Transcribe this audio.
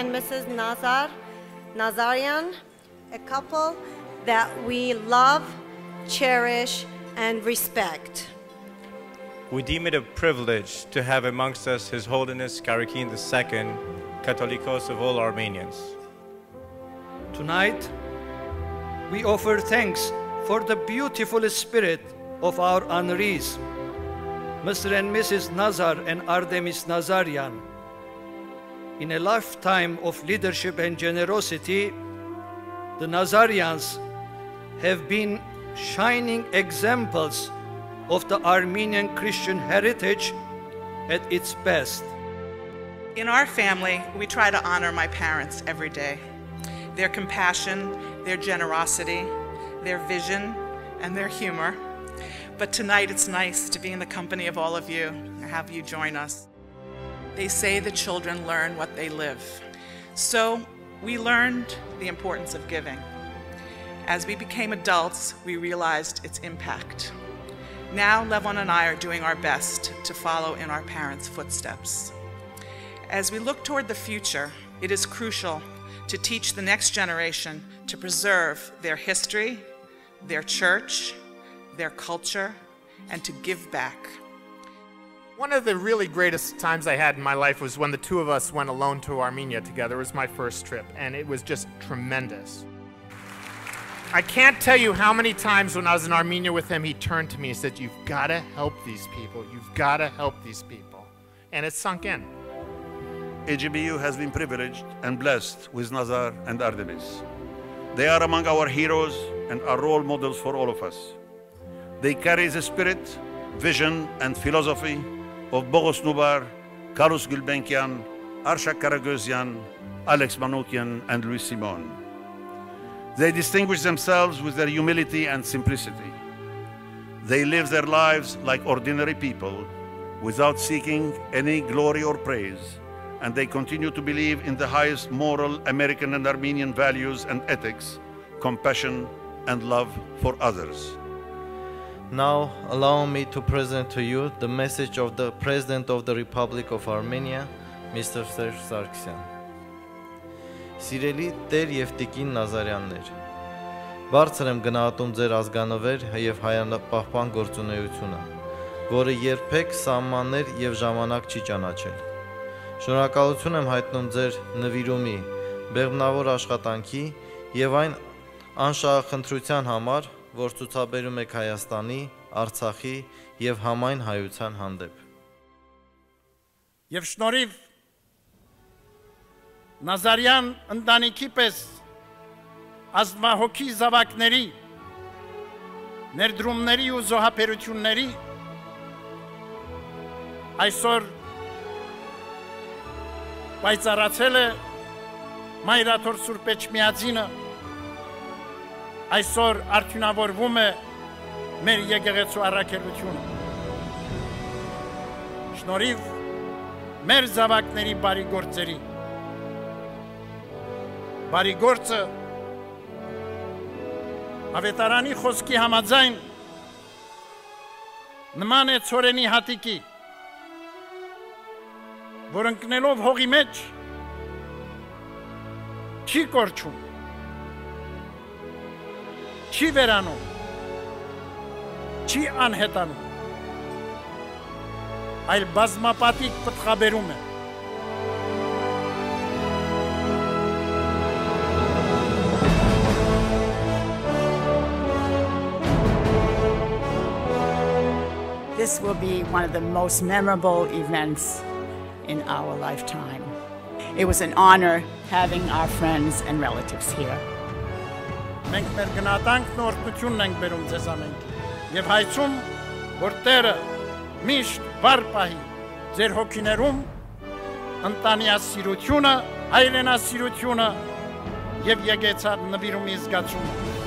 and Mrs. Nazarian, a couple that we love, cherish, and respect. We deem it a privilege to have amongst us His Holiness Karakin II, Catholicos of all Armenians. Tonight, we offer thanks for the beautiful spirit of our honorees, Mr. and Mrs. Nazar and Artemis Nazarian. In a lifetime of leadership and generosity, the Nazarians have been shining examples of the Armenian Christian heritage at its best. In our family, we try to honor my parents every day. Their compassion, their generosity, their vision, and their humor. But tonight it's nice to be in the company of all of you and have you join us. They say the children learn what they live. So we learned the importance of giving. As we became adults, we realized its impact. Now Levon and I are doing our best to follow in our parents' footsteps. As we look toward the future, it is crucial to teach the next generation to preserve their history, their church, their culture, and to give back. One of the really greatest times I had in my life was when the two of us went alone to Armenia together. It was my first trip, and it was just tremendous. I can't tell you how many times when I was in Armenia with him, he turned to me and said, "You've got to help these people. You've got to help these people." And it sunk in. AGBU has been privileged and blessed with Nazar and Artemis. They are among our heroes and are role models for all of us. They carry the spirit, vision, and philosophy of Boghos Nubar, Carlos Gulbenkian, Arshak Karagosian, Alex Manoukian, and Louis Simon. They distinguish themselves with their humility and simplicity. They live their lives like ordinary people without seeking any glory or praise, and they continue to believe in the highest moral American and Armenian values and ethics, compassion and love for others. Now, allow me to present to you the message of the President of the Republic of Armenia, Mr. Serge Sargsyan. Սիրելի Տեր եւ Տիկին Նազարյաններ, բարձր եմ գնահատում ձեր ազգանվեր եւ հայապահպան գործունեությունը, որը երբեք սահմաններ եւ ժամանակ չի ճանաչել։ Շնորհակալություն եմ հայտնում ձեր նվիրումի, բեղմնավոր աշխատանքի եւ այն անշահախնդրության համար, որ ցուցաբերում եք Հայաստանի, Արցախի եւ համայն հայության հանդեպ։ Եվ շնորհիվ Նազարյան ընտանիքի պես ազգահոգի զավակների, ներդրումների ու զոհաբերությունների այսօր պայծառացել է Մայրաթոր Սուրբ Էջմիածինը, այսօր արդյունավորվում է մեր եկեղեցու առաքելությունը։ Շնորհիվ մեր զավակների բարի գործերի, բարի գործը ավետարանի խոսքի համաձայն նման է ցորենի հատիկի, որ ընկնելով հողի մեջ չի կորչում, չի վերանում, չի անհետանում, այլ բազմապատիկ պտղաբերում է։ This will be one of the most memorable events in our lifetime. It was an honor having our friends and relatives here. Մենք մեր գնահատանքն ու օրհնությունն ենք բերում ձեզ ամենքին եւ հայցում, որ Տերը միշտ բար պահի ձեր հոգիներում ընտանիասիրությունը, հայրենասիրությունը եւ եկեղեցու նվիրումի զգացումը։